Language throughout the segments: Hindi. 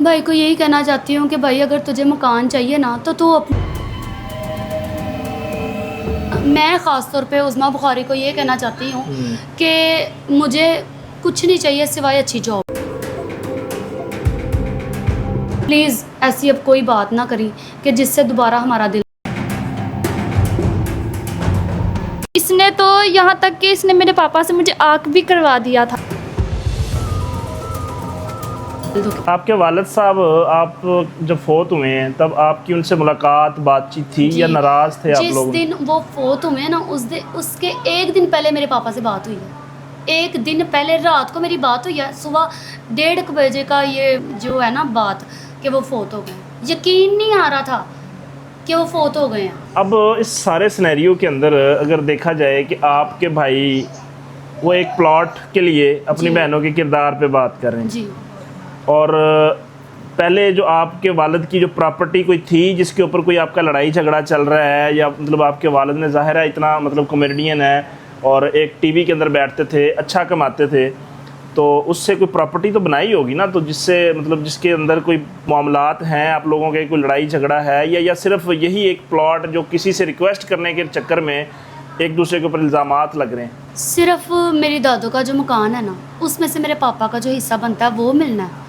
भाई को यही कहना चाहती हूँ कि भाई अगर तुझे मकान चाहिए ना तो तू मैं ख़ास तौर पे उज़्मा बुखारी को ये कहना चाहती हूँ कि मुझे कुछ नहीं चाहिए सिवाय अच्छी जॉब। प्लीज़ ऐसी अब कोई बात ना करी कि जिससे दोबारा हमारा दिल। इसने तो यहाँ तक कि इसने मेरे पापा से मुझे आँख भी करवा दिया था। आपके वालिद साहब आप जब फोत हुए हैं तब आपकी उनसे मुलाकात बातचीत थी या नाराज़ थे आप लोग? जिस दिन वो फोत हुए ना उसके एक दिन पहले मेरे पापा से बात हुई है। एक दिन पहले रात को मेरी बात हुई है, सुबह 1:30 बजे का ये जो है ना बात कि वो फोत हो गए। यकीन नहीं आ रहा था कि वो फोत हो गए हैं। अब इस सारे सिनेरियो के अंदर अगर देखा जाए कि आपके भाई वो एक प्लॉट के लिए अपनी बहनों के किरदार पे बात कर रहे हैं जी, और पहले जो आपके वालिद की जो प्रॉपर्टी कोई थी जिसके ऊपर कोई आपका लड़ाई झगड़ा चल रहा है, या मतलब आपके वालिद ने ज़ाहिर है इतना मतलब कॉमेडियन है और एक टीवी के अंदर बैठते थे, अच्छा कमाते थे, तो उससे कोई प्रॉपर्टी तो बनाई होगी ना, तो जिससे मतलब जिसके अंदर कोई मामलात हैं आप लोगों के, कोई लड़ाई झगड़ा है, या सिर्फ यही एक प्लॉट जो किसी से रिक्वेस्ट करने के चक्कर में एक दूसरे के ऊपर इल्ज़ामात लग रहे हैं? सिर्फ मेरी दादू का जो मकान है ना उसमें से मेरे पापा का जो हिस्सा बनता है वो मिलना है।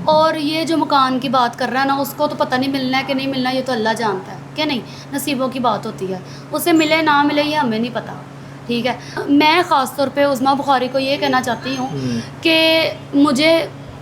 और ये जो मकान की बात कर रहा है ना उसको तो पता नहीं मिलना है कि नहीं मिलना, ये तो अल्लाह जानता है क्या नहीं, नसीबों की बात होती है, उसे मिले ना मिले ये हमें नहीं पता। ठीक है, मैं ख़ास तौर पे उज़्मा बुखारी को ये कहना चाहती हूँ कि मुझे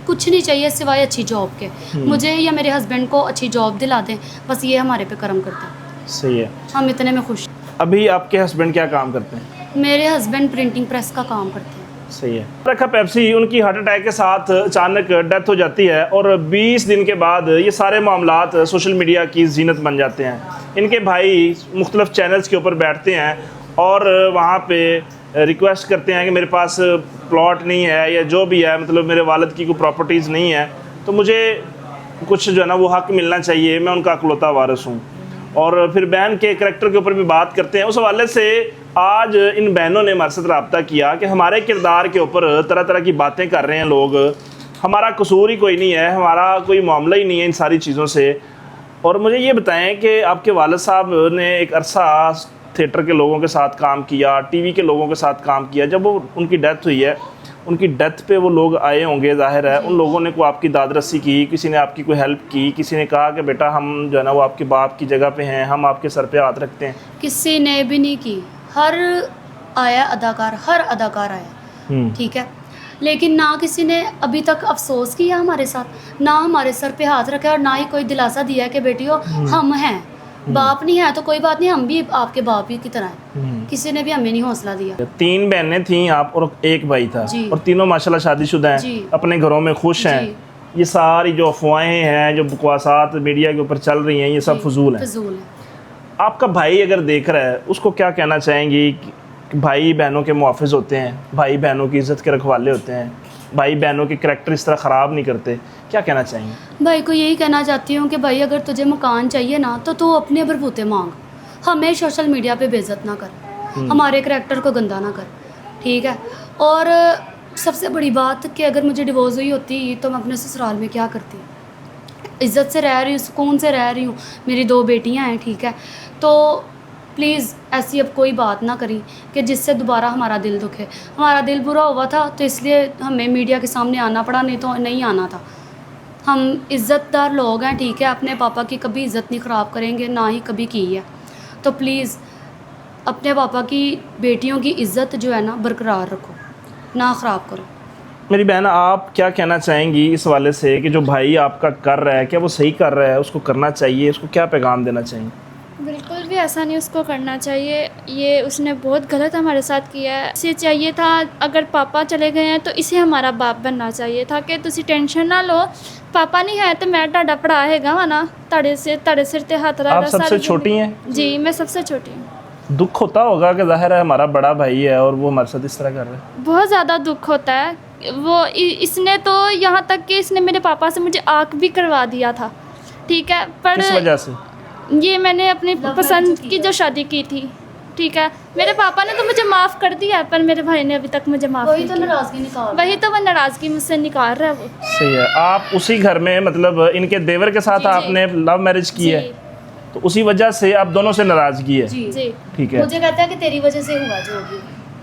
कुछ नहीं चाहिए सिवाय अच्छी जॉब के। मुझे या मेरे हस्बैंड को अच्छी जॉब दिला दें, बस ये हमारे पे करम करते हैं। सही है, हम इतने में खुश। अभी आपके हस्बैंड क्या काम करते हैं? मेरे हस्बैंड प्रिंटिंग प्रेस का काम करते हैं। सही है। रखा पेप्सी उनकी हार्ट अटैक के साथ अचानक डेथ हो जाती है और 20 दिन के बाद ये सारे मामलात सोशल मीडिया की जीनत बन जाते हैं। इनके भाई मुख्तलिफ चैनल्स के ऊपर बैठते हैं और वहाँ पे रिक्वेस्ट करते हैं कि मेरे पास प्लॉट नहीं है या जो भी है, मतलब मेरे वालिद की कोई प्रॉपर्टीज़ नहीं है, तो मुझे कुछ जो है ना वो हक़ मिलना चाहिए, मैं उनका अकलौता वारिस हूँ। और फिर बहन के करैक्टर के ऊपर भी बात करते हैं। उस हवाले से आज इन बहनों ने हमारे साथ रब्ता किया कि हमारे किरदार के ऊपर तरह तरह की बातें कर रहे हैं लोग, हमारा कसूर ही कोई नहीं है, हमारा कोई मामला ही नहीं है इन सारी चीज़ों से। और मुझे ये बताएं कि आपके वालिद साहब ने एक अरसा थिएटर के लोगों के साथ काम किया, टीवी के लोगों के साथ काम किया, जब वो उनकी डेथ हुई है, उनकी डेथ पे वो लोग आए होंगे, ज़ाहिर है उन लोगों ने कोई आपकी दाद रस्सी की, किसी ने आपकी कोई हेल्प की, किसी ने कहा कि बेटा हम जो है ना वो आपके बाप की जगह पे हैं, हम आपके सर पे हाथ रखते हैं? किसी ने भी नहीं की। हर अदाकार आया, ठीक है, लेकिन ना किसी ने अभी तक अफसोस किया हमारे साथ, ना हमारे सर पे हाथ रखा और ना ही कोई दिलासा दिया है कि बेटियों हम हैं, बाप नहीं है तो कोई बात नहीं, हम भी आपके बाप ही की तरह हैं। किसी ने भी हमें नहीं हौसला दिया। 3 बहनें थीं आप और एक भाई था, और तीनों माशाल्लाह शादीशुदा हैं, अपने घरों में खुश हैं। ये सारी जो अफवाहें हैं, जो बकवासात मीडिया के ऊपर चल रही हैं, ये सब फजूल हैं। आपका भाई अगर देख रहा है उसको क्या कहना चाहेंगी कि भाई बहनों के मुहाफ़िज़ होते हैं, भाई बहनों की इज़्ज़त के रखवाले होते हैं, भाई बहनों के करैक्टर इस तरह ख़राब नहीं करते, क्या कहना चाहेंगे? भाई को यही कहना चाहती हूँ कि भाई अगर तुझे मकान चाहिए ना तो तू अपने बरबूते मांग, हमें सोशल मीडिया पे बेइज्जत ना कर, हमारे करैक्टर को गंदा ना कर, ठीक है। और सबसे बड़ी बात कि अगर मुझे डिवोर्स हुई होती तो मैं अपने ससुराल में क्या करती, इज़्ज़त से रह रही हूँ, सुकून से रह रही हूँ, मेरी 2 बेटियाँ हैं, ठीक है। तो प्लीज़ ऐसी अब कोई बात ना करी कि जिससे दोबारा हमारा दिल दुखे। हमारा दिल बुरा हुआ था तो इसलिए हमें मीडिया के सामने आना पड़ा, नहीं तो नहीं आना था। हम इज़्ज़तदार लोग हैं, ठीक है, अपने पापा की कभी इज़्ज़त नहीं ख़राब करेंगे, ना ही कभी की है। तो प्लीज़ अपने पापा की बेटियों की इज़्ज़त जो है ना बरकरार रखो, ना ख़राब करो। मेरी बहन आप क्या कहना चाहेंगी इस वाले से कि जो भाई आपका कर रहा है, क्या वो सही कर रहा है, उसको करना चाहिए, उसको क्या पैगाम देना चाहिए? बिल्कुल भी ऐसा नहीं उसको करना चाहिए, ये उसने बहुत गलत हमारे साथ किया है। इसे चाहिए था अगर पापा चले गए हैं तो इसे हमारा बाप बनना चाहिए था कि तुसी टेंशन ना लो, पापा नहीं है तो मैं टाडा पढ़ा हैगा वा ना, तड़े सिर ते हाथ रखा। आप सबसे छोटी हैं? जी मैं सबसे छोटी हूँ। दुख होता होगा कि ज़ाहिर है हमारा बड़ा भाई है और वो हमारे साथ इस तरह कर रहा है? बहुत ज़्यादा दुख होता है। वो इसने तो यहाँ तक कि इसने मेरे पापा से मुझे आँख भी करवा दिया था, ठीक है, पर किस वजह से? ये मैंने अपनी पसंद की जो शादी की थी, ठीक है, मेरे पापा ने तो मुझे माफ़ कर दिया है, पर मेरे भाई ने अभी तक मुझे माफ़ वही नहीं तो किया। नाराज़गी निकाल वही तो वो नाराज़गी मुझसे निकाल रहा है वो। सही है। आप उसी घर में मतलब इनके देवर के साथ जी, जी। आपने लव मैरिज की है, जी तो उसी वजह से आप दोनों से नाराज़गी है। जी जी। ठीक है, मुझे कहता है कि तेरी वजह से हुआ जो भी।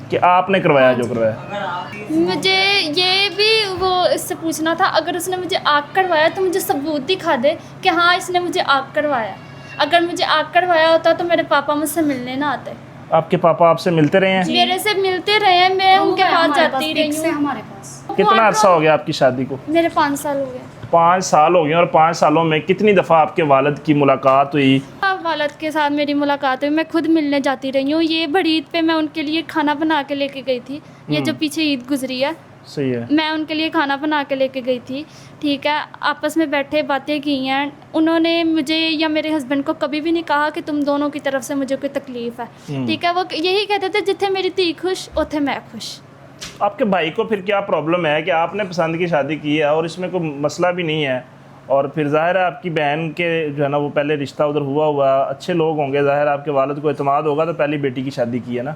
कि आपने करवाया जो करवाया। मुझे ये भी वो इससे पूछना था, अगर उसने मुझे आग करवाया तो मुझे सबूत दिखा दे कि हाँ इसने मुझे आग करवाया। अगर मुझे आग करवाया होता तो मेरे पापा मुझसे मिलने ना आते। आपके पापा आपसे मिलते रहे हैं? मेरे से मिलते रहे हैं, मैं उनके पास हमारे जाती pics रही है हूँ। हमारे पास। कितना अरसा हो गया आपकी शादी को? मेरे 5 साल हो गए। 5 साल हो गए। और 5 सालों में कितनी दफ़ा आपके वालिद की मुलाकात हुई? वालिद के साथ मेरी मुलाकात हुई, मैं खुद मिलने जाती रही हूँ। ये बड़ी ईद पे मैं उनके लिए खाना बना के लेके गई थी। ये जो पीछे ईद गुजरी है, सही है। मैं उनके लिए खाना बना के लेके गई थी। ठीक है, आपस में बैठे बातें की हैं। उन्होंने मुझे या मेरे हस्बैंड को कभी भी नहीं कहा कि तुम दोनों की तरफ से मुझे कोई तकलीफ़ है। ठीक है, वो यही कहते थे जिथे मेरी धी खुश उथे मैं खुश। आपके भाई को फिर क्या प्रॉब्लम है कि आपने पसंद की शादी की है और इसमें कोई मसला भी नहीं है, और फिर ज़ाहिर है आपकी बहन के जो है ना वो पहले रिश्ता उधर हुआ अच्छे लोग होंगे, ज़ाहिर है आपके वालिद को एतमाद होगा तो पहली बेटी की शादी की है ना।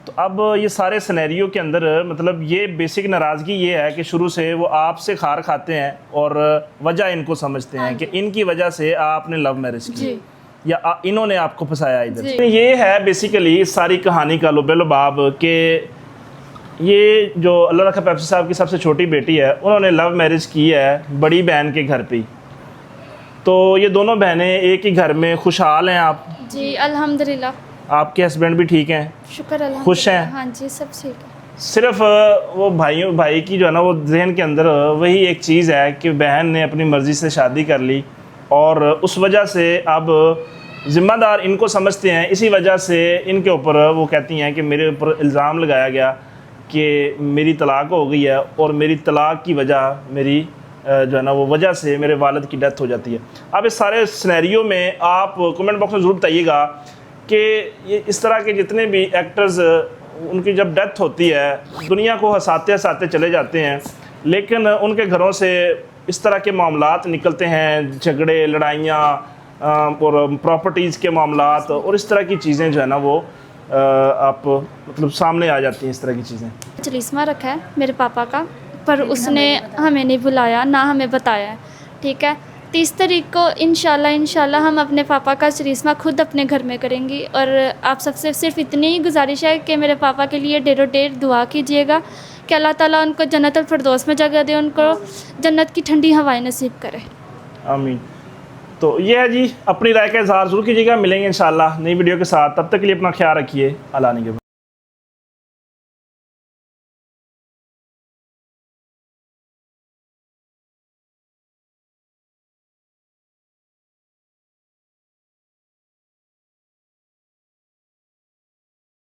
तो अब ये सारे सिनेरियो के अंदर मतलब ये बेसिक नाराज़गी ये है कि शुरू से वो आपसे खार खाते हैं और वजह इनको समझते हैं कि इनकी वजह से आपने लव मैरिज की जी। या इन्होंने आपको फंसाया इधर। जी। ये है बेसिकली इस सारी कहानी का लुबे-लुबाब के ये जो अल्लाह रखा पेप्सी साहब की सबसे छोटी बेटी है, उन्होंने लव मैरिज की है बड़ी बहन के घर पे ही। तो ये दोनों बहनें एक ही घर में खुशहाल हैं। आप जी अल्हम्दुलिल्लाह, आपके हस्बैंड भी ठीक हैं, शुक्र अल्लाह। खुश हैं? हाँ जी, सब ठीक है। सिर्फ वो भाई की जो है ना वो जहन के अंदर वही एक चीज़ है कि बहन ने अपनी मर्ज़ी से शादी कर ली और उस वजह से अब ज़िम्मेदार इनको समझते हैं। इसी वजह से इनके ऊपर वो कहती हैं कि मेरे ऊपर इल्ज़ाम लगाया गया कि मेरी तलाक हो गई है और मेरी तलाक की वजह मेरी जो है ना वो वजह से मेरे वालिद की डेथ हो जाती है। अब इस सारे सिनेरियो में आप कमेंट बॉक्स में ज़रूर बताइएगा कि ये इस तरह के जितने भी एक्टर्स उनकी जब डेथ होती है दुनिया को हंसाते हंसाते चले जाते हैं, लेकिन उनके घरों से इस तरह के मामलात निकलते हैं, झगड़े लड़ाइयाँ और प्रॉपर्टीज़ के मामलात और इस तरह की चीज़ें जो है ना वो आप मतलब सामने आ जाती हैं इस तरह की चीज़ें। चलिस्मा रखा है मेरे पापा का, पर उसने हमें नहीं बुलाया ना हमें बताया है। ठीक है, 30 तारीख को इंशाल्लाह हम अपने पापा का चलिस्मा खुद अपने घर में करेंगी। और आप सबसे सिर्फ इतनी ही गुजारिश है कि मेरे पापा के लिए डेरो डेर दुआ कीजिएगा कि अल्लाह ताला उनको जन्नतुल फिरदौस में जगह दे, उनको जन्नत की ठंडी हवाएं नसीब करे। आमीन। तो ये है जी, अपनी राय का इजहार ज़रूर कीजिएगा। मिलेंगे इंशाल्लाह नई वीडियो के साथ, तब तक के लिए अपना ख्याल रखिए। अल्लाह ने